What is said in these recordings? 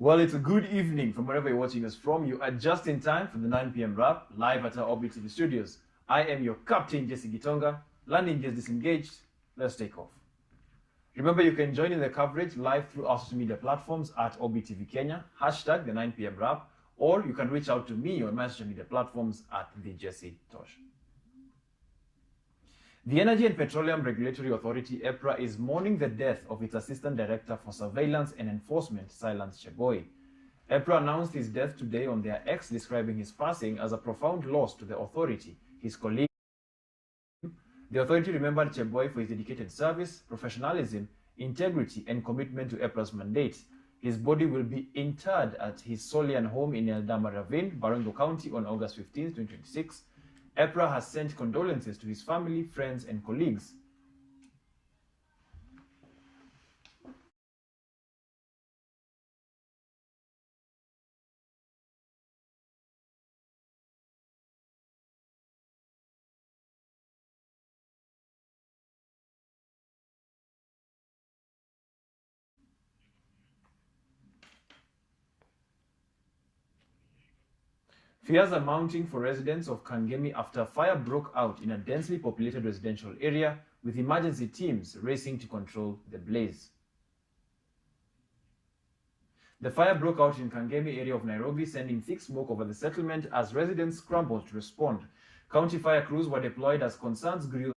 Well, it's a good evening from wherever you're watching us from. You are just in time for the 9 p.m. wrap live at our Orbit TV studios. I am your captain, Jesse Gitonga. Landing gears disengaged. Let's take off. Remember, you can join in the coverage live through our social media platforms at Orbit TV Kenya, hashtag the 9 p.m. wrap, or you can reach out to me on my social media platforms at the Jesse Tosh. The Energy and Petroleum Regulatory Authority, EPRA, is mourning the death of its Assistant Director for Surveillance and Enforcement, Silence Cheboy. EPRA announced his death today on their X, describing his passing as a profound loss to the authority, his colleagues. The authority remembered Cheboy for his dedicated service, professionalism, integrity, and commitment to EPRA's mandate. His body will be interred at his Solian home in Eldama Ravine, Baringo County on August 15, 2026. EPRA has sent condolences to his family, friends, and colleagues. Fears are mounting for residents of Kangemi after a fire broke out in a densely populated residential area, with emergency teams racing to control the blaze. The fire broke out in Kangemi area of Nairobi, sending thick smoke over the settlement as residents scrambled to respond. County fire crews were deployed as concerns grew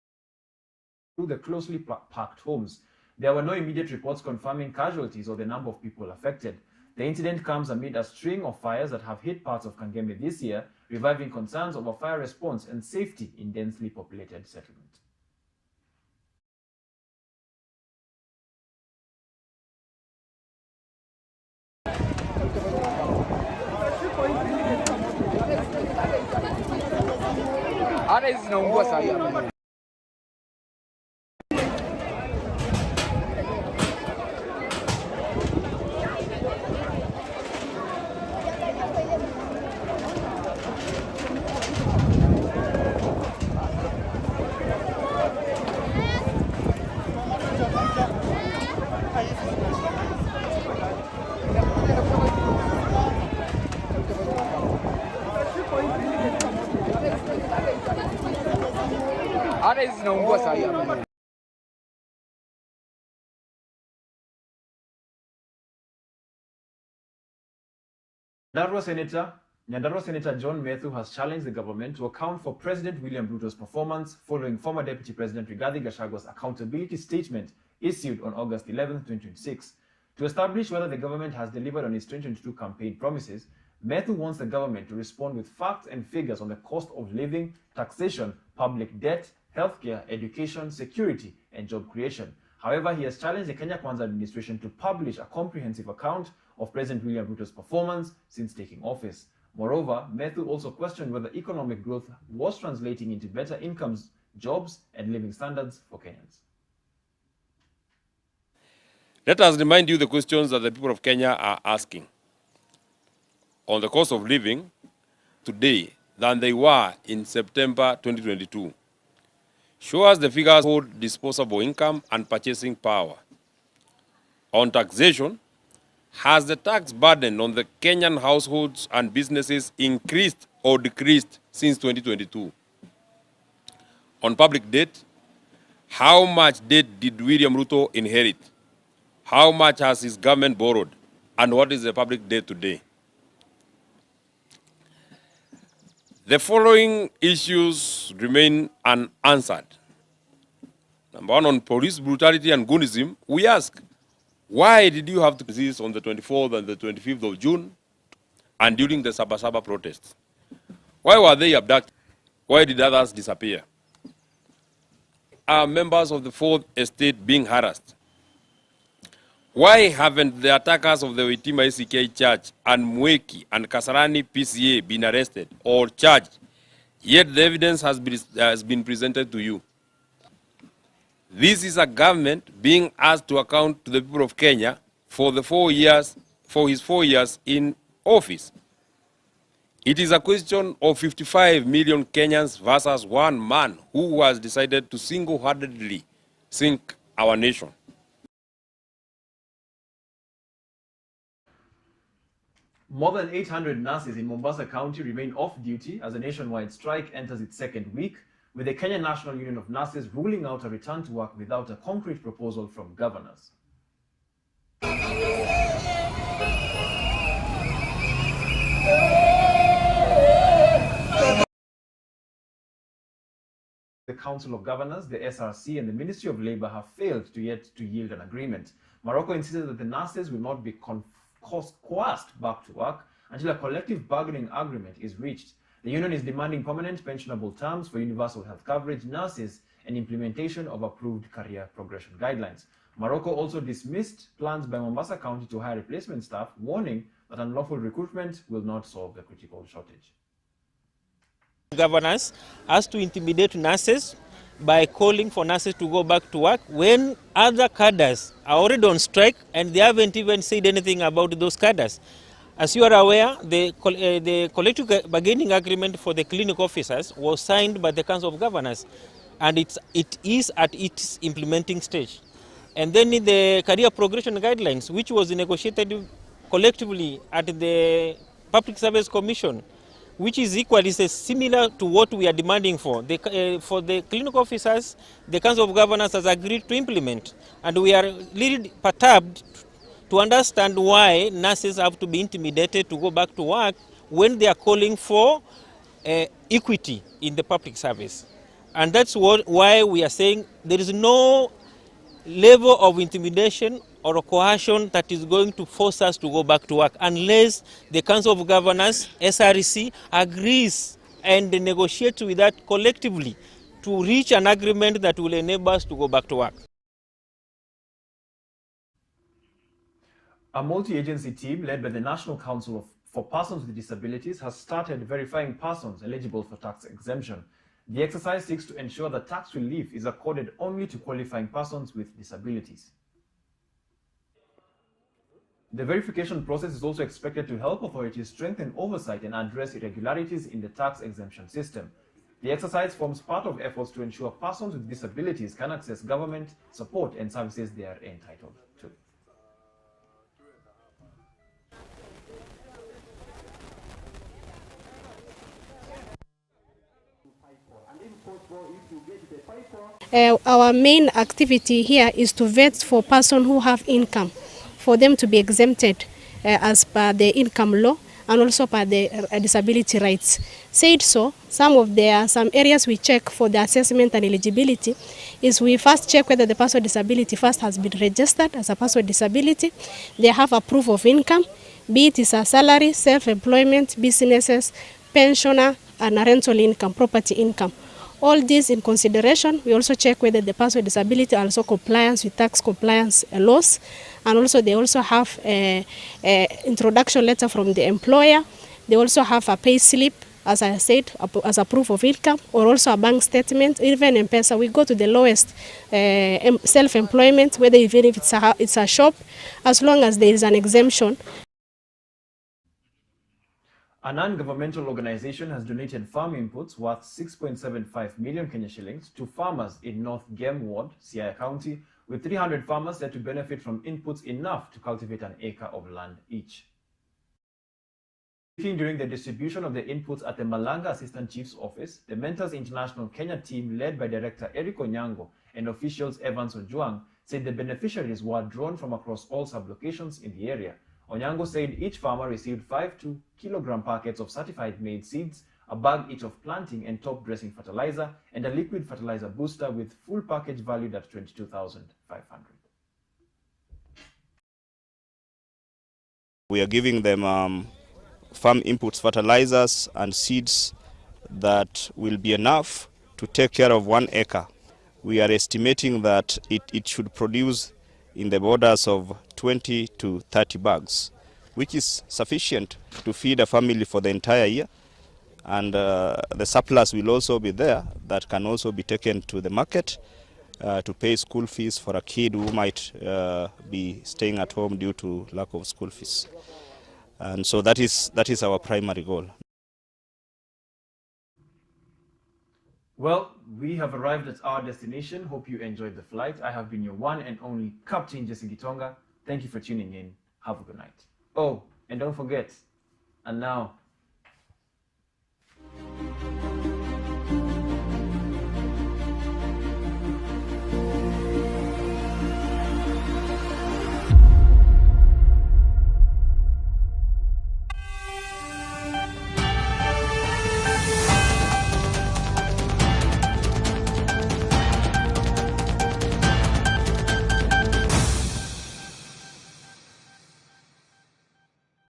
through the closely packed homes. There were no immediate reports confirming casualties or the number of people affected. The incident comes amid a string of fires that have hit parts of Kangemi this year, reviving concerns over fire response and safety in densely populated settlement. Nyandarua Senator John Methu has challenged the government to account for President William Ruto's performance following former Deputy President Rigathi Gachagwa's accountability statement issued on August 11, 2026. To establish whether the government has delivered on its 2022 campaign promises, Methu wants the government to respond with facts and figures on the cost of living, taxation, public debt, healthcare, education, security, and job creation. However, he has challenged the Kenya Kwanza administration to publish a comprehensive account of President William Ruto's performance since taking office. Moreover, Methu also questioned whether economic growth was translating into better incomes, jobs, and living standards for Kenyans. Let us remind you the questions that the people of Kenya are asking on the cost of living today than they were in September 2022. Show us the figures hold disposable income and purchasing power. On taxation, has the tax burden on the Kenyan households and businesses increased or decreased since 2022? On public debt, how much debt did William Ruto inherit? How much has his government borrowed? And what is the public debt today? The following issues remain unanswered. Number one, on police brutality and goonism, we ask, why did you have to resist on the 24th and the 25th of June and during the Sabasaba protests? Why were they abducted? Why did others disappear? Are members of the Fourth Estate being harassed? Why haven't the attackers of the Waitima ACK Church and Mweki and Kasarani PCA been arrested or charged, yet the evidence has been presented to you? This is a government being asked to account to the people of Kenya for his 4 years in office. It is a question of 55 million Kenyans versus one man who has decided to single-handedly sink our nation. More than 800 nurses in Mombasa County remain off duty as a nationwide strike enters its second week, with the Kenya National Union of Nurses ruling out a return to work without a concrete proposal from governors. The Council of Governors, the SRC, and the Ministry of Labour have failed to yield an agreement. Morocco insisted that the nurses will not be coerced back to work until a collective bargaining agreement is reached. The union is demanding permanent pensionable terms for universal health coverage, nurses, and implementation of approved career progression guidelines. Morocco also dismissed plans by Mombasa County to hire replacement staff, warning that unlawful recruitment will not solve the critical shortage. Governors has to intimidate nurses by calling for nurses to go back to work when other cadres are already on strike and they haven't even said anything about those cadres. As you are aware, the collective bargaining agreement for the clinic officers was signed by the Council of Governors, and it is at its implementing stage. And then in the career progression guidelines, which was negotiated collectively at the Public Service Commission, which is equally similar to what we are demanding for. For the clinic officers, the Council of Governors has agreed to implement, and we are really perturbed to understand why nurses have to be intimidated to go back to work when they are calling for equity in the public service. And that's why we are saying there is no level of intimidation or coercion that is going to force us to go back to work unless the Council of Governors, SRC, agrees and negotiates with that collectively to reach an agreement that will enable us to go back to work. A multi-agency team led by the National Council for Persons with Disabilities has started verifying persons eligible for tax exemption. The exercise seeks to ensure that tax relief is accorded only to qualifying persons with disabilities. The verification process is also expected to help authorities strengthen oversight and address irregularities in the tax exemption system. The exercise forms part of efforts to ensure persons with disabilities can access government support and services they are entitled to. Our main activity here is to vet for persons who have income, for them to be exempted as per the income law and also per the disability rights. Said so, some areas we check for the assessment and eligibility is we first check whether the person with disability first has been registered as a person with disability, they have a proof of income, be it is a salary, self-employment, businesses, pensioner, and a rental income, property income. All these in consideration, we also check whether the person with disability are also compliant with tax compliance laws, and also they also have a introduction letter from the employer. They also have a pay slip, as I said, as a proof of income, or also a bank statement. Even M-Pesa, we go to the lowest self-employment, whether even if it's a shop, as long as there is an exemption. A non-governmental organization has donated farm inputs worth 6.75 million Kenya shillings to farmers in North Game Ward, Siaya County, with 300 farmers said to benefit from inputs enough to cultivate an acre of land each. Speaking during the distribution of the inputs at the Malanga Assistant Chief's office, the Mentors International Kenya team led by Director Eric Onyango and officials Evans Ojuang said the beneficiaries were drawn from across all sub-locations in the area. Onyango said each farmer received 5 2-kilogram packets of certified made seeds, a bag each of planting and top dressing fertilizer, and a liquid fertilizer booster with full package valued at 22,500. We are giving them farm inputs, fertilizers and seeds that will be enough to take care of 1 acre. We are estimating that it should produce in the borders of 20 to 30 bags, which is sufficient to feed a family for the entire year. And the surplus will also be there that can also be taken to the market to pay school fees for a kid who might be staying at home due to lack of school fees. And so that is our primary goal. Well, we have arrived at our destination. Hope you enjoyed the flight. I have been your one and only Captain Jesse Gitonga. Thank you for tuning in. Have a good night. Oh, and don't forget, And now